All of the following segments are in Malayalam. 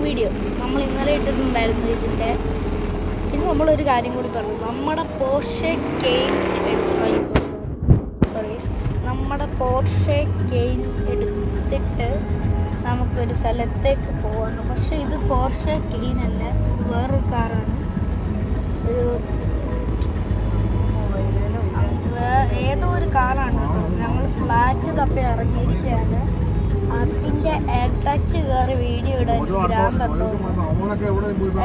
വീഡിയോ നമ്മൾ ഇന്നലെ ഇട്ടിട്ടുണ്ടായിരുന്നു ഇതിൻ്റെ. പിന്നെ നമ്മളൊരു കാര്യം കൂടി പറഞ്ഞു, നമ്മുടെ പോർഷെ കെയിൻ എടുത്തിട്ട് നമുക്കൊരു സ്ഥലത്തേക്ക് പോകണം. പക്ഷേ ഇത് പോർഷെ കെയിൻ അല്ല, ഇത് വേറൊരു കാറാണ്. ഏതോ ഒരു കാറാണ്. ഞങ്ങൾ ഫ്ലാറ്റ് തപ്പി ഇറങ്ങിയിരിക്കുകയാണ്. അതിൻ്റെ അറ്റാച്ച് കയറി വീഡിയോ ഇടാൻ ഭ്രാന്തട്ടോ.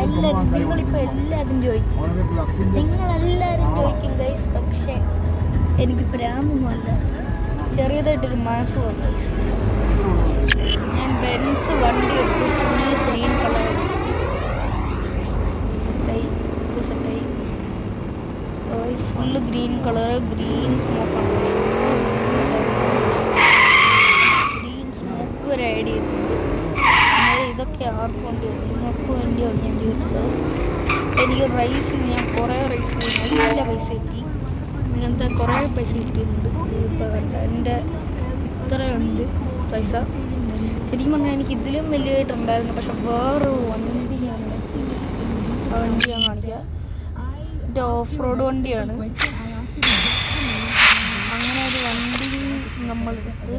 എല്ലാവരും നിങ്ങളിപ്പോൾ എല്ലാവരും ചോദിക്കും, നിങ്ങളെല്ലാവരും ചോദിക്കും ഗൈസ്. പക്ഷേ എനിക്ക് ഭ്രാന്തൊന്നുമല്ല, ചെറിയതായിട്ടൊരു മനസ്സ് വന്നു ഗൈസ്. ഞാൻ ബെൻസ് വണ്ടി എടുത്തു, ഫുള്ള് ഗ്രീൻ കളർ സെറ്റായി. So full green colour, green സ്മോക്കാണ്. ഒരു ഐഡിയ ഇതൊക്കെ ആർക്ക് വേണ്ടിയാണ്? നിങ്ങൾക്ക് വേണ്ടിയാണ് ഞാൻ ചെയ്തിട്ടുള്ളത്. എനിക്ക് ഞാൻ കുറേ റൈസ് നല്ല പൈസ കിട്ടി. ഇങ്ങനത്തെ കുറേ പൈസ കിട്ടിയിട്ടുണ്ട്. ഇപ്പോൾ എൻ്റെ ഇത്രയുണ്ട് പൈസ. ശരിക്കും പറഞ്ഞാൽ എനിക്ക് ഇതിലും വലിയതായിട്ടുണ്ടായിരുന്നു. പക്ഷെ വേറൊരു വണ്ടി ഞാൻ എടുത്തി. ആ വണ്ടി ഞാൻ കാണിക്കാം. എൻ്റെ ഓഫ് റോഡ് വണ്ടിയാണ്. അങ്ങനെ ഒരു വണ്ടി നമ്മളെടുത്ത്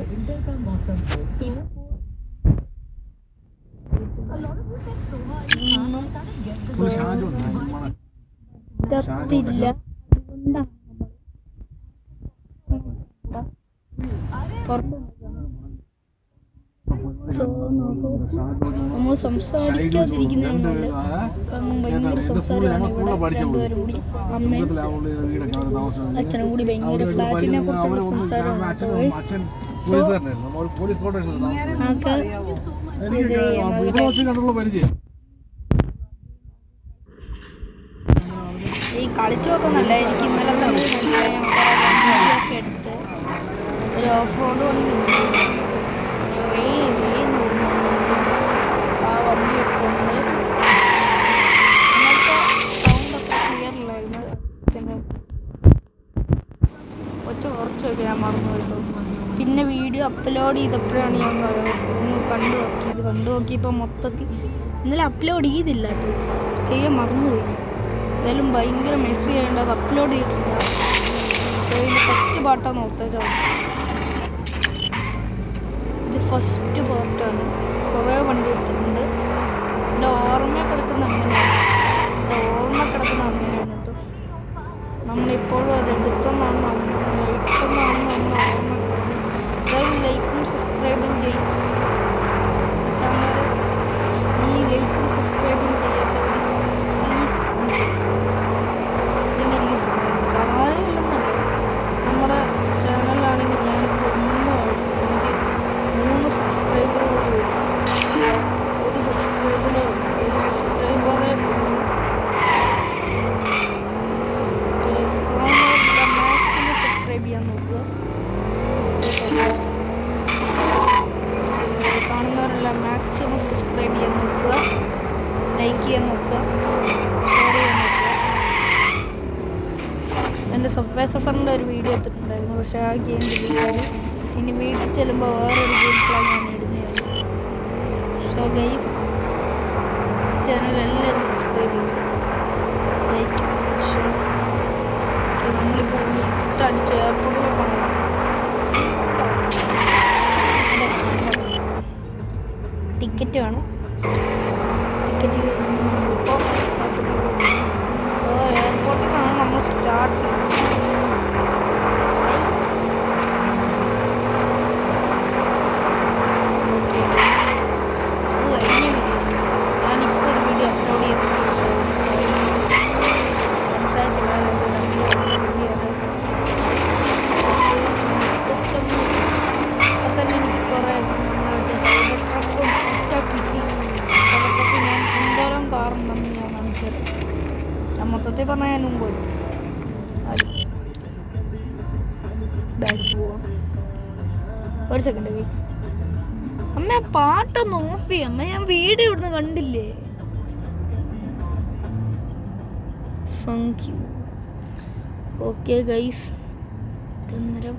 നമ്മൾ സംസാരിക്കാതിരിക്കുന്നതാണ് നല്ലത്. കാരണം ഭയങ്കര സംസാരമാണ് ഇവിടെ രണ്ടുപേരും കൂടി. അമ്മയും അച്ഛനും കൂടി ഭയങ്കര ഫ്ലാറ്റിനെ കുറിച്ചുള്ള സംസാരമാണ്. ഈ കളിച്ചു നോക്കുന്നല്ല, എനിക്ക് ഇന്നലെ തന്നെ മനസ്സിലായി. ഒക്കെ എടുത്ത് ഒരു ഓഫ് റോഡ് വണ്ടി ആ വണ്ടി എടുത്തുകൊണ്ട് ഇന്നത്തെ സൗണ്ടൊക്കെ ക്ലിയർ ഇല്ലായിരുന്നു. പിന്നെ കുറച്ചൊക്കെ ഞാൻ മറന്നു കേട്ടോ. പിന്നെ വീഡിയോ അപ്ലോഡ് ചെയ്തപ്പോഴാണ് ഞാൻ ഒന്ന് കണ്ടു നോക്കിയപ്പോൾ മൊത്തത്തിൽ ഇന്നലെ അപ്ലോഡ് ചെയ്തില്ല കേട്ടോ, ചെയ്യാൻ മറന്നുപോയി. എന്തായാലും ഭയങ്കര മെസ്സി ആയതുകൊണ്ട് അത് അപ്ലോഡ് ചെയ്തിട്ടില്ല. സോ ഇതിൻ്റെ ഫസ്റ്റ് പാർട്ടാണ് ഓർത്തേച്ചോ. ഇത് ഫസ്റ്റ് പാർട്ടാണ്. കുറേ വണ്ടി എടുത്തിട്ടുണ്ട്. എൻ്റെ ഓർമ്മ കിടക്കുന്ന അങ്ങനെയാണ് കേട്ടോ. നമ്മളിപ്പോഴും അത് എടുത്തെന്നാണ് നമ്മൾ ഓർമ്മ. അതായത് ലൈക്കും സബ്സ്ക്രൈബും ചെയ്യും. ഈ ലൈക്കും സബ്സ്ക്രൈബും ചെയ്യാത്തവർ പ്ലീസ് ഇതെനിക്ക് സഹായമില്ലെന്നല്ല. നമ്മുടെ ചാനലാണെങ്കിൽ ഞാനിപ്പോൾ എനിക്ക് 3 സബ്സ്ക്രൈബർ കൂടി ഒരു സബ്സ്ക്രൈബറെ മാക്സിമം സബ്സ്ക്രൈബ് ചെയ്യാൻ നോക്കുക. കാണുന്നവരെല്ലാം മാക്സിമം സബ്സ്ക്രൈബ് ചെയ്യാൻ നോക്കുക, ലൈക്ക് ചെയ്യാൻ നോക്കുക, ഷെയർ ചെയ്യാൻ നോക്കുക. എൻ്റെ സബ്വേ സഫറിൻ്റെ ഒരു വീഡിയോ എടുത്തിട്ടുണ്ടായിരുന്നു, പക്ഷേ ആ ഗെയിം ഡിലീറ്റ്. ഇനി വീട്ടിൽ ചെല്ലുമ്പോൾ വേറൊരു ഗെയിം പ്ലാൻ ഞാൻ ഇടുന്നതായിരുന്നു. സോ ഗൈസ്, ചാനൽ എല്ലാവരും സബ്സ്ക്രൈബ് ചെയ്യുക, ലൈക്ക്, ഷെയർ. നമ്മളിപ്പോൾ ഇട്ടടിച്ച് എയർപോർട്ടിലൊക്കെ ടിക്കറ്റ് വേണം. ടിക്കറ്റ് ഇപ്പോൾ എയർപോർട്ടിൽ നിന്നാണ് നമ്മൾ സ്റ്റാർട്ട് ചെയ്യുന്നത്. ഓക്കെ, അത് കഴിഞ്ഞ ഞാനിപ്പോൾ ഒരു വീഡിയോ അപ്ലോഡ് ചെയ്തിട്ടുണ്ട്. സംസാരിച്ചില്ല അപ്പം തന്നെ എനിക്ക് കുറേ സൈബർ ട്രക്കും ഒക്കെ കിട്ടി. സൈബർ ട്രക്ക് ഞാൻ എന്തോരം കാറുണ്ടെന്ന് ഞാൻ കാണിച്ചത്. ഞാൻ മൊത്തത്തിൽ പറഞ്ഞാൽ ഞാൻ മുമ്പ് ബാക്ക് പോവാം. ഒരു സെക്കൻഡ് വീക്സ്. അമ്മ ആ പാട്ടൊന്ന് ഓഫ് ചെയ്യാം. അമ്മ ഞാൻ വീഡിയോ ഇവിടുന്ന് കണ്ടില്ലേ. Thank you. ഓക്കെ ഗൈസ്, അന്നേരം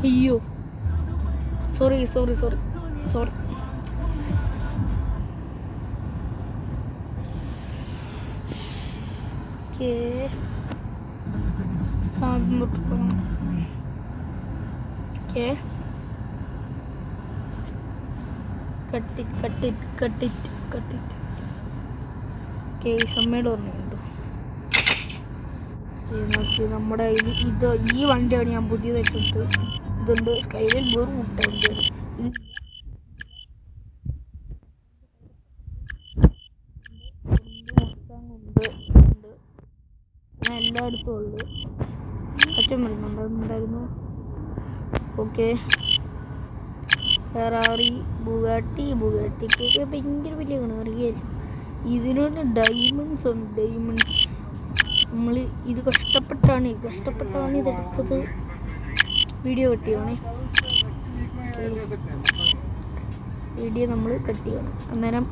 അയ്യോ sorry sorry sorry sorry. Okay okay cut it okay ഈ സമ്മയുടെ ഓർമ്മയുണ്ട്. നോക്കി നമ്മുടെ ഇത് ഈ വണ്ടിയാണ് ഞാൻ പുതിയതായിട്ട് ഇതുണ്ട്. കയ്യിൽ വെറും മുട്ടുണ്ട്. എല്ലായിടത്തും ഉണ്ട്. അച്ഛൻ വരുന്നുണ്ടായിരുന്നു. ഓക്കെ ഫെറാറി ബുഗാട്ടിക്കൊക്കെ ഭയങ്കര വലിയ അറിയാലോ. ഇതിനോട് ഡയമണ്ട്സ് ഉണ്ട്. ഡയമണ്ട്സ് നമ്മൾ ഇത് കഷ്ടപ്പെട്ടാണ് ഇതെടുത്തത്. വീഡിയോ കട്ട് ചെയ്യണേ. വീഡിയോ നമ്മൾ കട്ട് ചെയ്യണം. അന്നേരം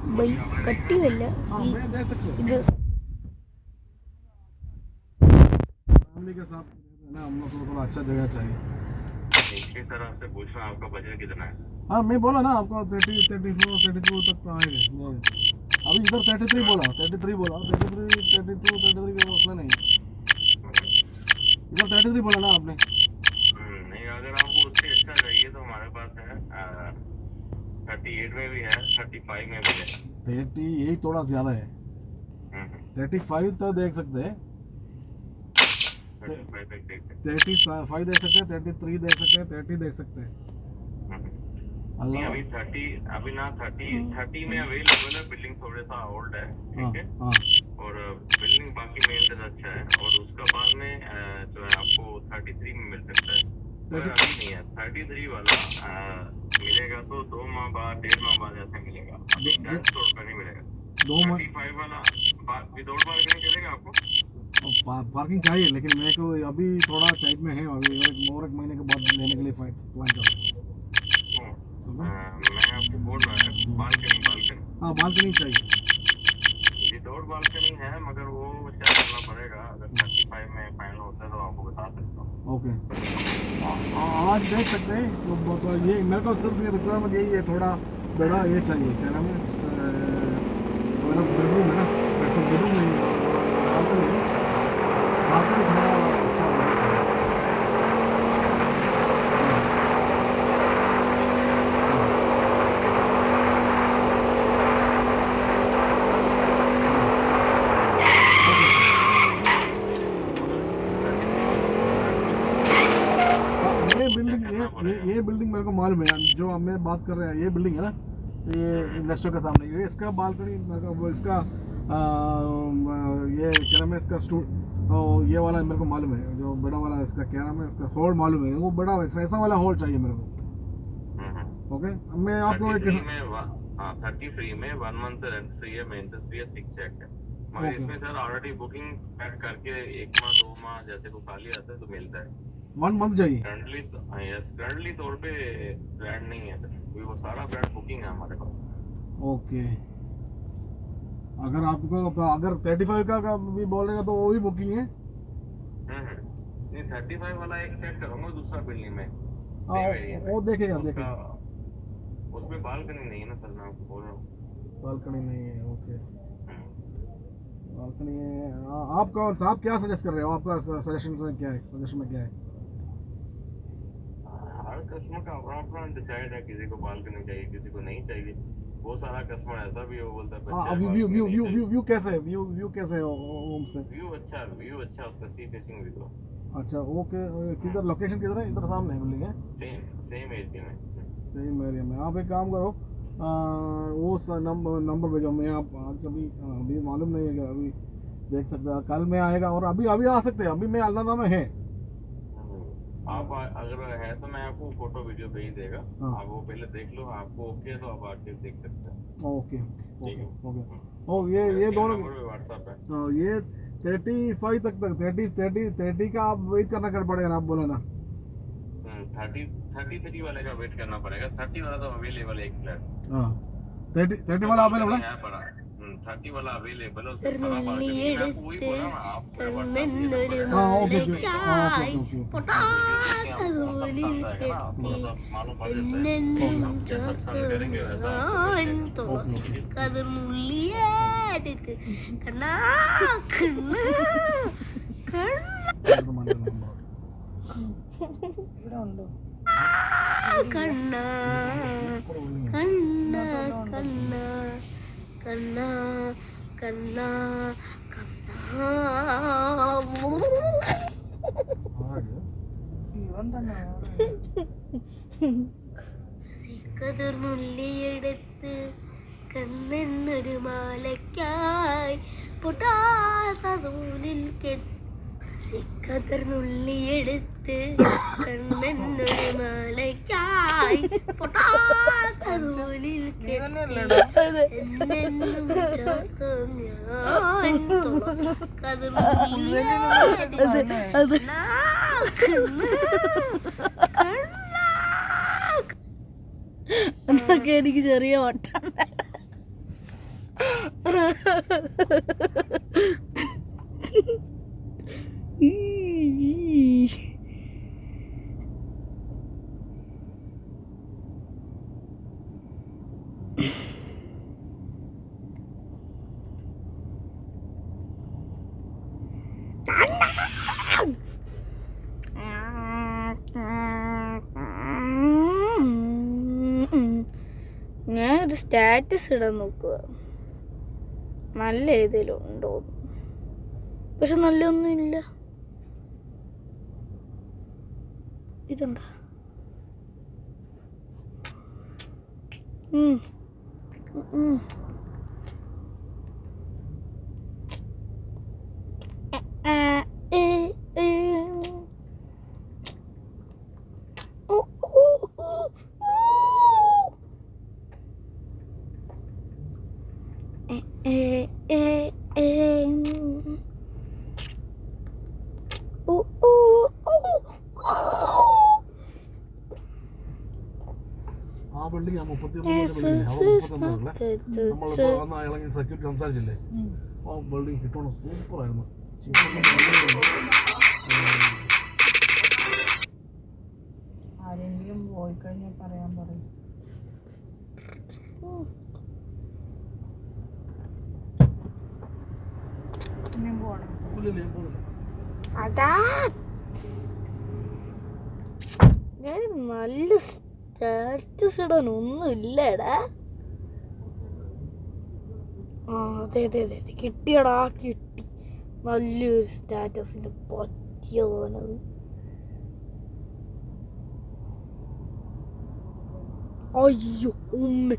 കട്ട് ചെയ്യല്ല ഈ ഇത് के साथ ना हम लोग को थोड़ा अच्छा जगह चाहिए। देखिए सर आपसे पूछ रहा हूँ आपका बजट कितना है? हाँ मैं बोला ना आपको 30, 34, 32 तक तो आएगा। अभी इधर 33 बोला 33 का मसला नहीं। इधर 33 बोला ना आपने। नहीं अगर आपको उससे अच्छा चाहिए तो हमारे पास है 38 में भी है 35 में भी है। 38 थोड़ा ज्यादा है। 35 तो देख सकते हैं। 35 दे सकते हैं, 33 दे सकते हैं, 30 दे सकते हैं। अभी 30 में अवेलेबल है। बिल्डिंग थोड़ा सा ओल्ड है, ठीक है, और बिल्डिंग बाकी मेंटेन अच्छा है। और उसका बाद में जो है आपको 33 में मिल सकता है। अभी नहीं है 33 वाला मिलेगा तो 2 माह बाद 1.5 माह बाद ऐसे मिलेगा। अभी तोड़ पर नहीं मिलेगा। 35 वाला विदाउट बार्गेनिंग चलेगा आपको? पार्किंग चाहिए लेकिन मेरे को अभी थोड़ा टाइट में है। अभी एक महीने के बाद लेने के लिए प्लान कर रहा हूँ। मैं आपको बोल रहा है बालकनी हाँ बालकनी चाहिए। विदाउट बालकनी है मगर वो चेक करना पड़ेगा। अगर 35 में फाइनल होता है तो आपको बता सकता हूँ। ओके आज देख सकते हैं तो ये मेरे को सिर्फ ये रिक्वायरमेंट यही है। थोड़ा बड़ा ये चाहिए क्या नाम है बेडरूम है ना। बेडरूम नहीं बालकनी थोड़ा अच्छा होना चाहिए। ये बिल्डिंग मेरे को मालूम है जो हम बात कर रहे हैं। ये बिल्डिंग है ना ये इंडस्ट्रियल के सामने ये इसका बालकनी इसका ये क्या नाम है इसका ये वाला मेरे को मालूम है। जो बड़ा वाला इसका क्या नाम है इसका हॉल मालूम है। वो बड़ा ऐसा वाला हॉल चाहिए मेरे को। ओके मैं आपको 33 में 1 मंथ रेंट फ्री है, मेंटेनेंस फ्री है, 6 चेक है। मगर इसमें सर ऑलरेडी बुकिंग करके 1 माह 2 माह जैसे को खाली आता है तो मिलता है। 1 मंथ चाहिए करंटली तौर पे ब्रांड नहीं है क्योंकि वो सारा ब्रांड बुकिंग है हमारे पास। ओके अगर आपको अगर 35 का भी बोलेगा तो वो भी बुकिंग है। नहीं 35 वाला एक चेक करूंगा दूसरा बिल्डिंग में वो देखेगा उसमें बालकनी नहीं है ना सर। मैं आपको बोल रहा हूँ बालकनी नहीं है। ओके बालकनी है। आप क्या सजेस्ट कर रहे हो? आपका सजेशन में क्या है? हर कस्टमर का अपना अपना डिसाइड है। किसी को बालकनी चाहिए किसी को नहीं चाहिए। वो सारा कस्टमर ऐसा भी हो बोलता है व्यू कैसे है? व्यू कैसे है होम से? व्यू अच्छा उसका सी फेसिंग व्यू। अच्छा ओके किधर लोकेशन किधर है? इधर सामने बिल्डिंग है सेम एरिया में। आप एक काम करो वो नंबर भेजो। मैं आप आज अभी मालूम नहीं है कि अभी देख सकते हैं। कल में आएगा और अभी आ सकते हैं। अभी मैं अलनादा में है। आप अगर है तो मैं आपको फोटो वीडियो भेज देगा। आप वो पहले देख लो। आपको ओके तो आप आके देख सकते हैं। ओके ओ ये दोनों व्हाट्सएप है। ये 35 तक 30 का आप वेट करना पड़ेगा ना। आप बोला ना 33 वाले का वेट करना पड़ेगा। 30 वाला तो अवेलेबल है एक फ्लैट। 30 वाला अवेलेबल है। 30 वाला अवेलेबल है, उससे खराब आ गया। मैं आपको वही बोला ना, आपको WhatsApp पे हाँ ओके ओके मालूम पड़ जाता है। आप जैसा पसंद करेंगे वैसा आपको मिल ഇവിടെ ഉണ്ടോ? കണ്ണാ കണ്ണാ കണ്ണാ കണ്ണാ കണ്ണാ കണ്ണാ ഇവൻ തന്നെ കതിർന്നുള്ളിയെടുത്ത് കണ്ണെന്നൊരു മാലയ്ക്കായി പൊട്ടാത്ത നൂലിൽ കതിർന്നുള്ളിയെടുത്ത് കണ്ണെന്നൊരു മാലയ്ക്കായി പൊട്ടാത്ത നൂലിൽ എന്നെന്നും ചേർത്തും ഞാൻ എന്നൊക്കെ എനിക്ക് ചെറിയ വട്ടാണ്. ഞാനൊരു സ്റ്റാറ്റസ് ഇടാൻ നോക്കുക, നല്ല ഏതെങ്കിലും ഉണ്ടോ, പക്ഷെ നല്ല ഒന്നും ഇല്ല. ഇതുണ്ടോ? ആ ബിൽഡിംഗ് 33 നമ്മളിപ്പോൾ സെക്യൂരിറ്റി സംസാരിച്ചില്ലേ, ആ ബിൽഡിംഗ് കിട്ടണം. സൂപ്പറായിരുന്നു. ആരെങ്കിലും പോയി കഴിഞ്ഞാൽ പറയാൻ പറയും. ഞാൻ പോണം. അതാ ഞാൻ നല്ല സ്റ്റാറ്റസ് ഇടാൻ ഒന്നും ഇല്ലടാ. ആ അതെ അതെ അതെ കിട്ടിയടാ, കിട്ടി. നല്ലൊരു സ്റ്റാറ്റസിന് പറ്റിയതാണത്. അയ്യോ ഉമ്മ